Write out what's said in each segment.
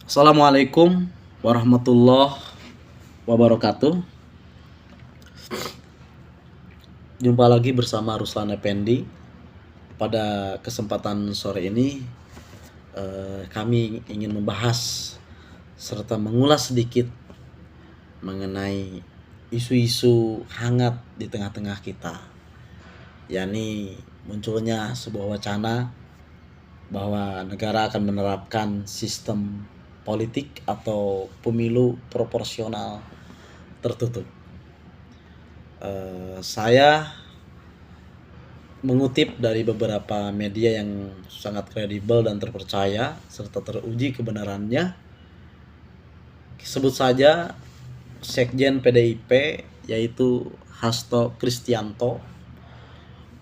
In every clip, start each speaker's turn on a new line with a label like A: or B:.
A: Assalamualaikum warahmatullahi wabarakatuh. Jumpa lagi bersama Ruslan Effendi. Pada kesempatan sore ini kami ingin membahas serta mengulas sedikit mengenai isu-isu hangat di tengah-tengah kita, yakni munculnya sebuah wacana bahwa negara akan menerapkan sistem politik atau pemilu proporsional tertutup. Saya mengutip dari beberapa media yang sangat kredibel dan terpercaya serta teruji kebenarannya. Sebut saja Sekjen PDIP yaitu Hasto Kristianto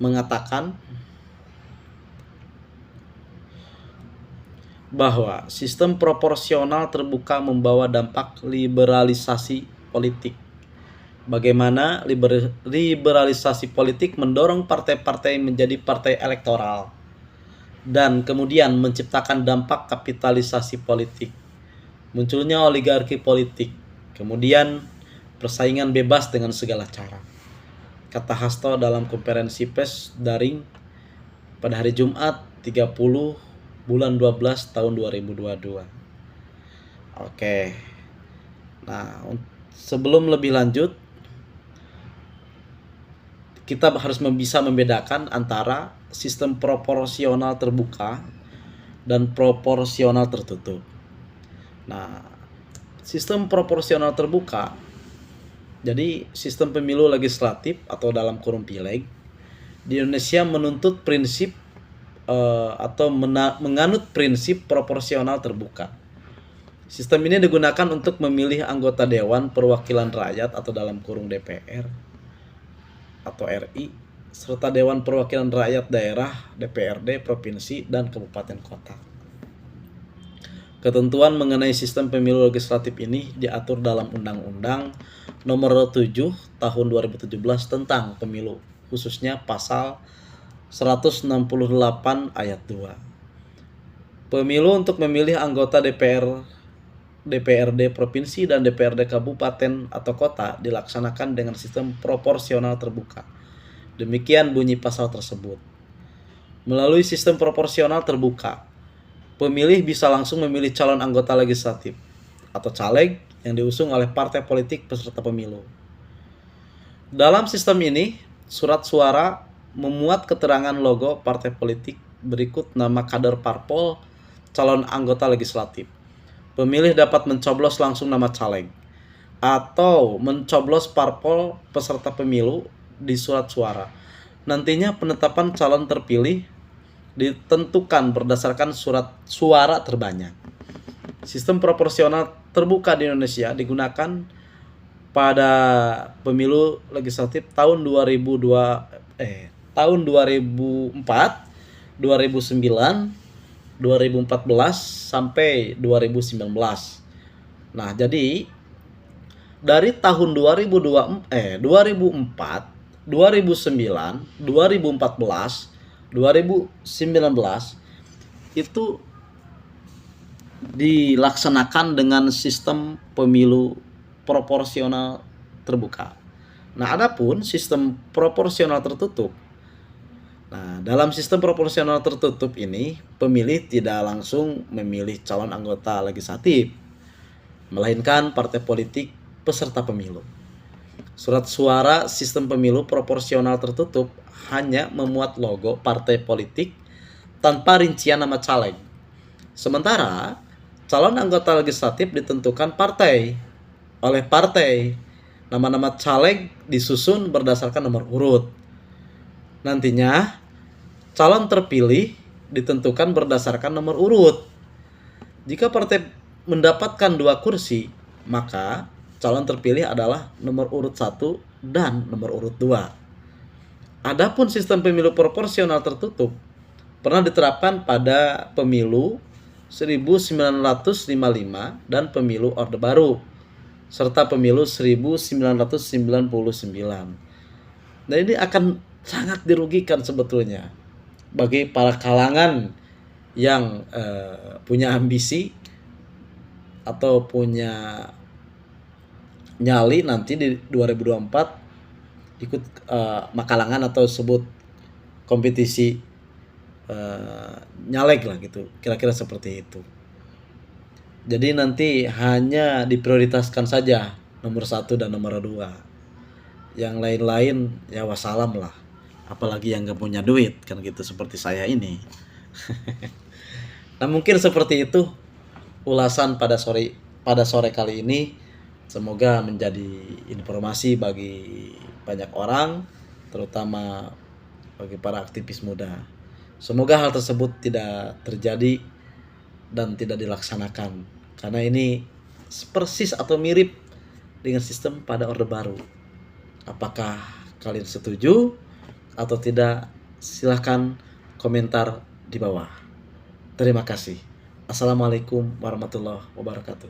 A: mengatakan bahwa sistem proporsional terbuka membawa dampak liberalisasi politik. Bagaimana liberalisasi politik mendorong partai-partai menjadi partai elektoral dan kemudian menciptakan dampak kapitalisasi politik. Munculnya oligarki politik, kemudian persaingan bebas dengan segala cara. Kata Hasto dalam konferensi pers daring pada hari Jumat 30 bulan 12 tahun 2022. Oke. Nah, sebelum lebih lanjut, kita harus bisa membedakan antara sistem proporsional terbuka dan proporsional tertutup. Nah, sistem proporsional terbuka, jadi sistem pemilu legislatif atau dalam kurung pileg di Indonesia menuntut prinsip atau menganut prinsip proporsional terbuka. Sistem ini digunakan untuk memilih anggota Dewan Perwakilan Rakyat atau dalam kurung DPR atau RI, serta Dewan Perwakilan Rakyat Daerah DPRD, Provinsi, dan Kabupaten Kota. Ketentuan mengenai sistem pemilu legislatif ini diatur dalam Undang-Undang Nomor 7 Tahun 2017 tentang Pemilu, khususnya pasal 168 ayat 2. Pemilu untuk memilih anggota DPRD Provinsi dan DPRD Kabupaten atau Kota dilaksanakan dengan sistem proporsional terbuka. Demikian bunyi pasal tersebut. Melalui sistem proporsional terbuka, pemilih bisa langsung memilih calon anggota legislatif atau caleg yang diusung oleh partai politik peserta pemilu. Dalam sistem ini, surat suara memuat keterangan logo partai politik berikut nama kader parpol calon anggota legislatif. Pemilih dapat mencoblos langsung nama caleg atau mencoblos parpol peserta pemilu di surat suara. Nantinya penetapan calon terpilih ditentukan berdasarkan surat suara terbanyak. Sistem proporsional terbuka di Indonesia digunakan pada pemilu legislatif tahun 2004, 2009, 2014 sampai 2019. Nah, jadi dari tahun 2004, 2009, 2014, 2019 itu dilaksanakan dengan sistem pemilu proporsional terbuka. Nah, adapun sistem proporsional tertutup. Nah, dalam sistem proporsional tertutup ini, pemilih tidak langsung memilih calon anggota legislatif, melainkan partai politik peserta pemilu. Surat suara sistem pemilu proporsional tertutup hanya memuat logo partai politik tanpa rincian nama caleg. Sementara, calon anggota legislatif ditentukan oleh partai. Nama-nama caleg disusun berdasarkan nomor urut. Nantinya, calon terpilih ditentukan berdasarkan nomor urut. Jika partai mendapatkan 2 kursi, maka calon terpilih adalah nomor urut 1 dan nomor urut 2. Adapun sistem pemilu proporsional tertutup pernah diterapkan pada pemilu 1955 dan pemilu Orde Baru serta pemilu 1999. Dan ini akan sangat dirugikan sebetulnya bagi para kalangan yang punya ambisi atau punya nyali nanti di 2024 ikut Makalangan atau sebut kompetisi nyalek lah gitu, kira-kira seperti itu. Jadi nanti hanya diprioritaskan saja nomor 1 dan nomor 2. Yang lain-lain ya wassalam lah. Apalagi yang gak punya duit kan gitu, seperti saya ini. Nah mungkin seperti itu ulasan pada sore kali ini. Semoga menjadi informasi bagi banyak orang, terutama bagi para aktivis muda. Semoga hal tersebut tidak terjadi dan tidak dilaksanakan, karena ini persis atau mirip dengan sistem pada Orde Baru. Apakah kalian setuju atau tidak? Silahkan komentar di bawah. Terima kasih. Assalamualaikum warahmatullahi wabarakatuh.